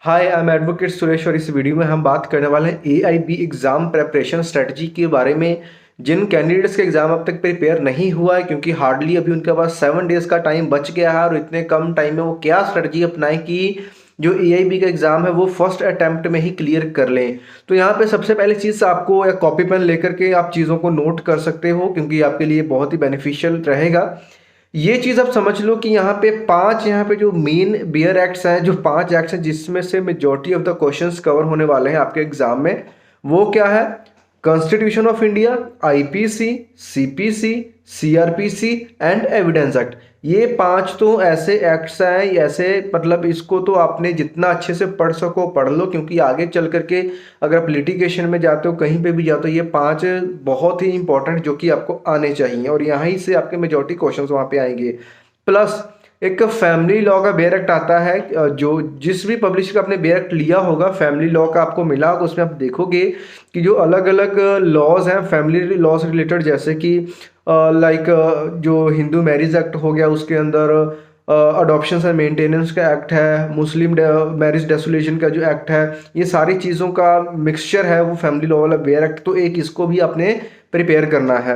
Hi, I am advocate Suresh और इस video में हम बात करने वाले हैं एआईबी एग्ज़ाम प्रेपरेशन स्ट्रेटजी के बारे में। जिन कैंडिडेट्स का एग्ज़ाम अब तक प्रिपेयर नहीं हुआ है क्योंकि हार्डली अभी उनके पास 7 डेज़ का टाइम बच गया है और इतने कम टाइम में वो क्या स्ट्रेटजी अपनाएं कि जो एआईबी का एग्ज़ाम है वो फर्स्ट अटैम्प्ट में ही क्लियर कर लें। तो यहाँ पे सबसे पहले चीज़ आपको या कॉपी पेन लेकर के आप चीज़ों को नोट कर सकते हो क्योंकि आपके लिए बहुत ही बेनिफिशियल रहेगा। ये चीज़ आप समझ लो कि यहाँ पे जो मेन बियर एक्ट्स हैं, जो 5 एक्ट्स हैं जिसमें से majority of the questions cover होने वाले हैं आपके एग्जाम में, वो क्या है? Constitution of India, IPC, CPC, CrPC and evidence act. ये 5 तो ऐसे एक्ट्स हैं, ऐसे मतलब इसको तो आपने जितना अच्छे से पढ़ सको पढ़ लो क्योंकि आगे चल करके अगर आप लिटिगेशन में जाते हो कहीं पे भी जाते हो ये 5 बहुत ही इंपॉर्टेंट जो कि आपको आने चाहिए और यहाँ से आपके मेजॉरिटी क्वेश्चंस वहाँ पे आएंगे। प्लस एक फैमिली लॉ का बेयर एक्ट आता है, जो जिस भी पब्लिशर का आपने बेयर एक्ट लिया होगा फैमिली लॉ का आपको मिला होगा, उसमें आप देखोगे कि जो अलग अलग लॉज हैं फैमिली लॉ से रिलेटेड, जैसे कि लाइक जो हिंदू मैरिज एक्ट हो गया, उसके अंदर अडॉप्शन एंड मेंटेनेंस का एक्ट है, मुस्लिम मैरिज डेसोलेशन का जो एक्ट है, ये सारी चीज़ों का मिक्सचर है वो फैमिली लॉ वाला बेयर एक्ट। तो एक इसको भी आपने प्रिपेयर करना है।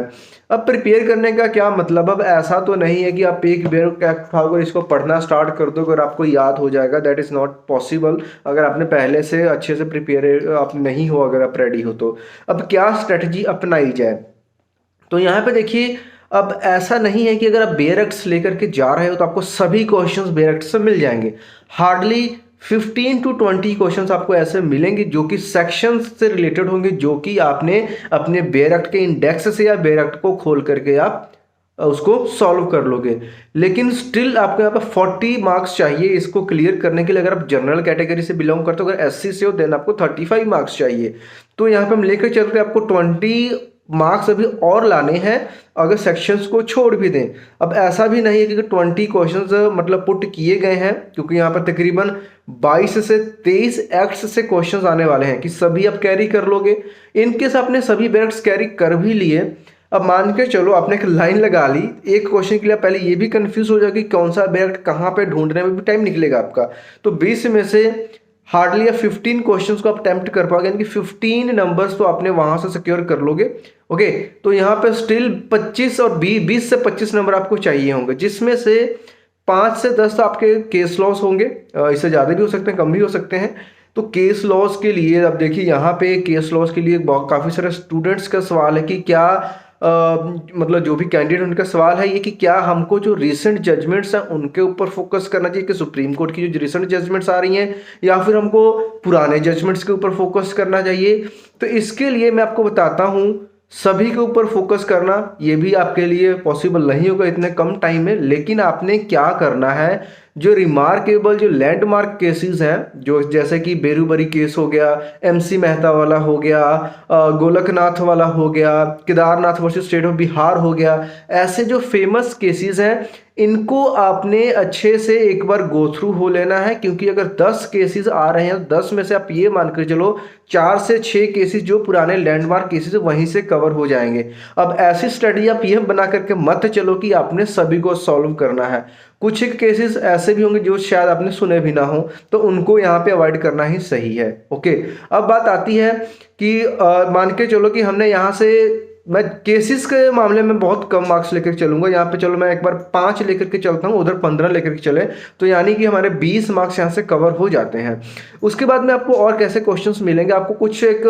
अब प्रिपेयर करने का क्या मतलब? अब ऐसा तो नहीं है कि आप एक बेयर एक्ट उठाकर इसको पढ़ना स्टार्ट कर दो और आपको याद हो जाएगा, दैट इज़ नॉट पॉसिबल अगर आपने पहले से अच्छे से प्रिपेयर आप नहीं हो, अगर आप रेडी हो तो। अब क्या स्ट्रेटजी अपनाई जाए? तो यहाँ पे देखिए, अब ऐसा नहीं है कि अगर आप बेयर एक्ट्स लेकर के जा रहे हो तो आपको सभी क्वेश्चंस बेयर एक्ट से मिल जाएंगे। हार्डली 15 to 20 क्वेश्चंस आपको ऐसे मिलेंगे जो कि सेक्शंस से रिलेटेड होंगे, जो कि आपने अपने बेयर एक्ट के इंडेक्स से या बेयर एक्ट को खोल करके आप उसको सॉल्व कर लोगे। लेकिन स्टिल आपको यहाँ पर 40 मार्क्स चाहिए इसको क्लियर करने के लिए। अगर आप जनरल कैटेगरी से बिलोंग करते हो, अगर एससी से हो, देन आपको 35 मार्क्स चाहिए। तो यहाँ पे हम लेकर चलते हैं, आपको 20 मार्क्स अभी और लाने हैं अगर सेक्शंस को छोड़ भी दें। अब ऐसा भी नहीं है कि 20 क्वेश्चंस मतलब पुट किए गए हैं, क्योंकि यहाँ पर तकरीबन 22 से 23 एक्ट्स से क्वेश्चंस आने वाले हैं कि सभी आप कैरी कर लोगे। इनकेस आपने सभी एक्ट्स कैरी कर भी लिए, अब मान के चलो आपने एक लाइन लगा ली एक क्वेश्चन के लिए, पहले ये भी कंफ्यूज हो जाएगी कौन सा बेयर कहाँ पे ढूंढने में भी टाइम निकलेगा आपका। तो 20 में से हार्डली या 15 क्वेश्चंस को आप अटेम्प्ट कर पाओगे, यानी कि 15 नंबर्स तो आपने वहां से सिक्योर कर लोगे। ओके, तो यहाँ पे स्टिल 25 और 20 से 25 नंबर आपको चाहिए होंगे, जिसमें से 5 से 10 तो आपके केस लॉस होंगे। इससे ज़्यादा भी हो सकते हैं, कम भी हो सकते हैं। तो केस लॉस के लिए अब देखिए, यहाँ पे केस लॉस के लिए काफ़ी सारे स्टूडेंट्स का सवाल है कि क्या मतलब जो भी कैंडिडेट उनका सवाल है ये कि क्या हमको जो रिसेंट जजमेंट्स हैं उनके ऊपर फोकस करना चाहिए कि सुप्रीम कोर्ट की जो रिसेंट जजमेंट्स आ रही हैं, या फिर हमको पुराने जजमेंट्स के ऊपर फोकस करना चाहिए। तो इसके लिए मैं आपको बताता हूँ, सभी के ऊपर फोकस करना ये भी आपके लिए पॉसिबल नहीं होगा इतने कम टाइम में। लेकिन आपने क्या करना है, जो रिमार्केबल जो लैंडमार्क केसेस हैं, जो जैसे कि बेरूबरी केस हो गया, एमसी मेहता वाला हो गया, गोलकनाथ वाला हो गया, Kedarnath versus state of Bihar हो गया, ऐसे जो फेमस केसेस हैं इनको आपने अच्छे से एक बार गो थ्रू हो लेना है। क्योंकि अगर 10 केसेस आ रहे हैं, 10 में से आप ये मान कर चलो 4 से 6 केसेस जो पुराने लैंडमार्क केसेस वहीं से कवर हो जाएंगे। अब ऐसी स्टडी आप ये बना करके मत चलो कि आपने सभी को सॉल्व करना है। कुछ एक केसेस ऐसे भी होंगे जो शायद आपने सुने भी ना हो, तो उनको यहाँ पे अवॉइड करना ही सही है। ओके, अब बात आती है कि मान के चलो कि हमने यहाँ से, मैं केसेस के मामले में बहुत कम मार्क्स लेकर चलूंगा। यहाँ पे चलो मैं एक बार 5 लेकर के चलता हूँ, उधर 15 लेकर के चले, तो यानी कि हमारे 20 मार्क्स यहाँ से कवर हो जाते हैं। उसके बाद में आपको और कैसे क्वेश्चंस मिलेंगे, आपको कुछ एक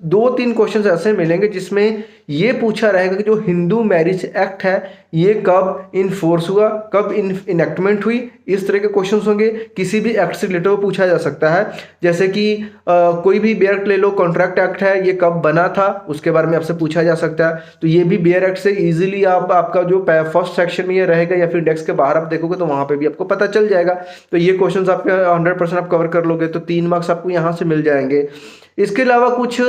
2-3 क्वेश्चंस ऐसे मिलेंगे जिसमें ये पूछा रहेगा कि जो हिंदू मैरिज एक्ट है ये कब इनफोर्स हुआ, कब इनेक्टमेंट हुई, इस तरह के क्वेश्चंस होंगे। किसी भी एक्ट से रिलेटेड पूछा जा सकता है, जैसे कि कोई भी बेयर एक्ट ले लो, कॉन्ट्रैक्ट एक्ट है, ये कब बना था उसके बारे में आपसे पूछा जा सकता है। तो ये भी बेयर एक्ट से इजीली आपका जो फर्स्ट सेक्शन में ये रहेगा या फिर इंडेक्स के बाहर आप देखोगे तो वहां पे भी आपको पता चल जाएगा। तो ये क्वेश्चंस आपके 100% आप कवर कर लोगे, तो 3 मार्क्स आपको यहाँ से मिल जाएंगे। इसके अलावा कुछ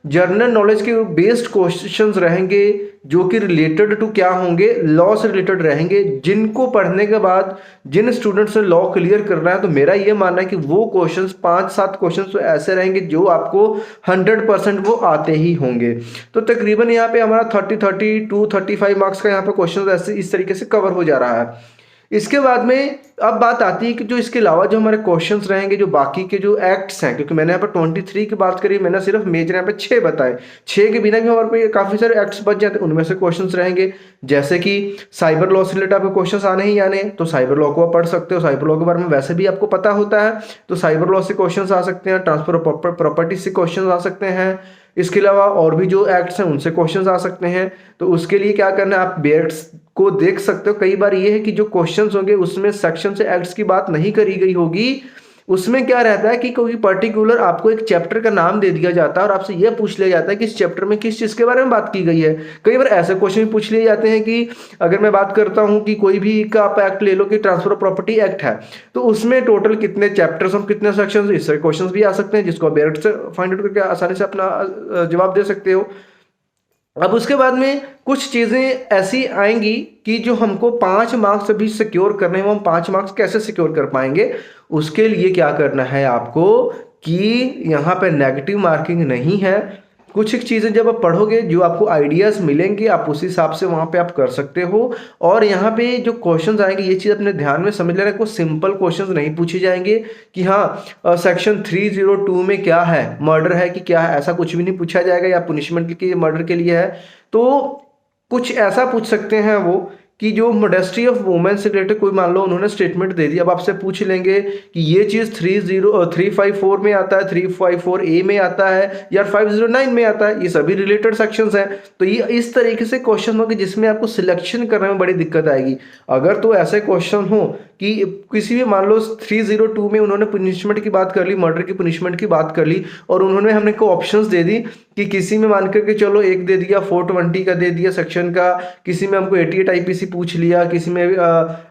जनरल नॉलेज के बेस्ड क्वेश्चंस रहेंगे जो कि रिलेटेड टू क्या होंगे, लॉ से रिलेटेड रहेंगे, जिनको पढ़ने के बाद जिन स्टूडेंट्स ने लॉ क्लियर करना है, तो मेरा ये मानना है कि वो क्वेश्चंस 5-7 क्वेश्चंस तो ऐसे रहेंगे जो आपको 100% वो आते ही होंगे। तो तकरीबन यहाँ पे हमारा 30 टू 35 मार्क्स का यहाँ पे क्वेश्चन ऐसे इस तरीके से कवर हो जा रहा है। इसके बाद में अब बात आती है कि जो इसके अलावा जो हमारे क्वेश्चंस रहेंगे, जो बाकी के जो एक्ट्स हैं, क्योंकि मैंने यहाँ पर 23 की बात करी, मैंने सिर्फ मेजर यहाँ पे 6 बताए, 6 के बिना भी हमारे पे काफ़ी सारे एक्ट्स बच जाते हैं। उनमें से क्वेश्चंस रहेंगे जैसे कि साइबर लॉ से रिलेटेड आपके क्वेश्चंस आने ही आने, तो साइबर लॉ को आप पढ़ सकते हो, साइबर लॉ के बारे में वैसे भी आपको पता होता है, तो साइबर लॉ से क्वेश्चंस आ सकते हैं, ट्रांसफर ऑफ प्रॉपर्टी से क्वेश्चंस आ सकते हैं, इसके अलावा और भी जो एक्ट्स हैं उनसे क्वेश्चंस आ सकते हैं। तो उसके लिए क्या करना है, आप बेयर्स को देख सकते हो। कई बार ये है कि जो क्वेश्चंस होंगे उसमें सेक्शन से एक्ट्स की बात नहीं करी गई होगी, उसमें क्या रहता है कि कोई पर्टिकुलर आपको एक चैप्टर का नाम दे दिया जाता है और आपसे यह पूछ लिया जाता है कि इस चैप्टर में किस चीज़ के बारे में बात की गई है। कई बार ऐसे क्वेश्चन भी पूछ लिए जाते हैं कि अगर मैं बात करता हूं कि कोई भी का आप एक्ट ले लो कि ट्रांसफर ऑफ प्रॉपर्टी एक्ट है, तो उसमें टोटल कितने चैप्टर्स और कितने सेक्शंस, इस तरह क्वेश्चन भी आ सकते हैं जिसको आप डायरेक्ट से फाइंड आउट करके आसानी से अपना जवाब दे सकते हो। अब उसके बाद में कुछ चीज़ें ऐसी आएंगी कि जो हमको 5 मार्क्स अभी सिक्योर करने हैं, वो हम 5 मार्क्स कैसे सिक्योर कर पाएंगे। उसके लिए क्या करना है आपको कि यहाँ पे नेगेटिव मार्किंग नहीं है। कुछ एक चीज़ें जब आप पढ़ोगे, जो आपको आइडियाज़ मिलेंगे, आप उस हिसाब से वहाँ पे आप कर सकते हो। और यहाँ पे जो क्वेश्चंस आएंगे, ये चीज़ अपने ध्यान में समझ लेना, कोई सिंपल क्वेश्चंस नहीं पूछे जाएंगे कि हाँ सेक्शन 302 में क्या है, मर्डर है कि क्या है, ऐसा कुछ भी नहीं पूछा जाएगा, या पनिशमेंट के मर्डर के लिए है। तो कुछ ऐसा पूछ सकते हैं वो कि जो मॉडेस्टी ऑफ वुमेन से रिलेटेड कोई मान लो उन्होंने स्टेटमेंट दे दी, अब आपसे पूछ लेंगे कि ये चीज़ 354 में आता है, 354A में आता है या 509 में आता है, ये सभी रिलेटेड सेक्शंस हैं। तो ये इस तरीके से क्वेश्चन होंगे जिसमें आपको सिलेक्शन करने में बड़ी दिक्कत आएगी। अगर तो ऐसे क्वेश्चन हो कि किसी भी मान लो 302 में उन्होंने पनिशमेंट की बात कर ली, मर्डर की पनिशमेंट की बात कर ली, और उन्होंने हमने को ऑप्शंस दे दी कि किसी में मान करके चलो एक दे दिया 420 का दे दिया सेक्शन का, किसी में हमको 88 IPC पूछ लिया, किसी में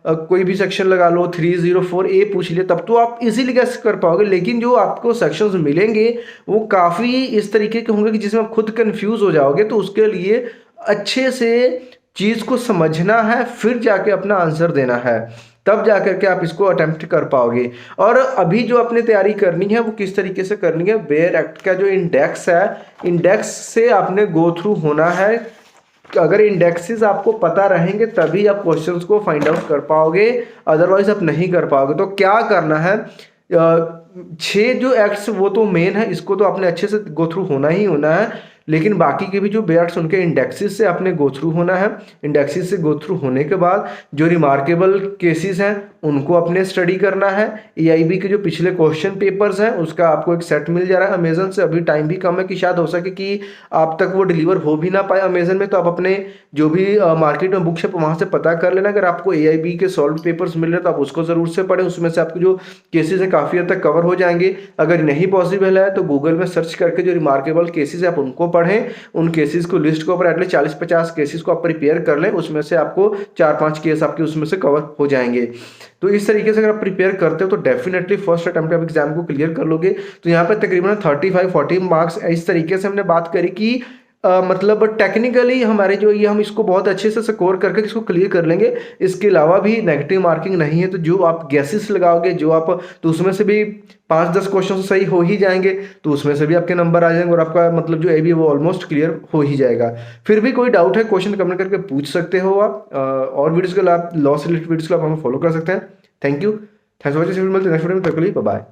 कोई भी सेक्शन लगा लो 304A पूछ लिया, तब तो आप इजीली गैस कर पाओगे। लेकिन जो आपको सेक्शंस मिलेंगे वो काफ़ी इस तरीके के होंगे कि जिसमें आप खुद कंफ्यूज हो जाओगे। तो उसके लिए अच्छे से चीज़ को समझना है, फिर जाके अपना आंसर देना है, तब जा करके आप इसको अटेम्प्ट कर पाओगे। और अभी जो आपने तैयारी करनी है वो किस तरीके से करनी है, बेयर एक्ट का जो इंडेक्स है, इंडेक्स से आपने गो थ्रू होना है। अगर इंडेक्सेस आपको पता रहेंगे तभी आप क्वेश्चंस को फाइंड आउट कर पाओगे, अदरवाइज आप नहीं कर पाओगे। तो क्या करना है, 6 जो एक्ट्स वो तो मेन है, इसको तो आपने अच्छे से गो थ्रू होना ही होना है। लेकिन बाकी के भी जो बेयर्स उनके इंडेक्सेस से आपने गो थ्रू होना है। इंडेक्सेस से गो थ्रू होने के बाद जो रिमार्केबल केसेस हैं उनको अपने स्टडी करना है। AIB के जो पिछले क्वेश्चन पेपर्स हैं उसका आपको एक सेट मिल जा रहा है अमेजन से। अभी टाइम भी कम है कि शायद हो सके कि आप तक वो डिलीवर हो भी ना पाए अमेजन में, तो आप अपने जो भी मार्केट में बुक शॉप वहाँ से पता कर लेना। अगर आपको AIB के सॉल्व पेपर्स मिल रहे हैं तो आप उसको ज़रूर से पढ़ें, उसमें से आपके जो केसेस हैं काफ़ी हद तक कवर हो जाएंगे। अगर नहीं पॉसिबल है तो गूगल में सर्च करके जो रिमार्केबल केसेस है आप उनको पढ़ें, उन केसेस को लिस्ट के ऊपर एटलीस्ट 40-50 केसेस को आप प्रिपेयर कर लें, उसमें से आपको 4-5 केस आपके उसमें से कवर हो जाएंगे। तो इस तरीके से अगर आप प्रिपेयर करते हो तो डेफिनेटली फर्स्ट अटेम्प्ट आप एग्जाम को क्लियर कर लोगे। तो यहाँ पे तकरीबन 35-40 मार्क्स इस तरीके से हमने बात करी कि मतलब टेक्निकली हमारे जो ये हम इसको बहुत अच्छे से स्कोर करके इसको क्लियर कर लेंगे। इसके अलावा भी नेगेटिव मार्किंग नहीं है, तो जो आप गैसेस लगाओगे जो आप, तो उसमें से भी 5-10 क्वेश्चन सही हो ही जाएंगे, तो उसमें से भी आपके नंबर आ जाएंगे और आपका मतलब जो AIB वो ऑलमोस्ट क्लियर हो ही जाएगा। फिर भी कोई डाउट है क्वेश्चन कमेंट करके पूछ सकते हो आप। और वीडियोज़ के लिए आप लॉ से रिलेटेड वीडियोज़ को आप हमें फॉलो कर सकते हैं। Thank you, thanks for watching. मिलते हैं नेक्स्ट वीडियो में, तब के लिए बाय बाय।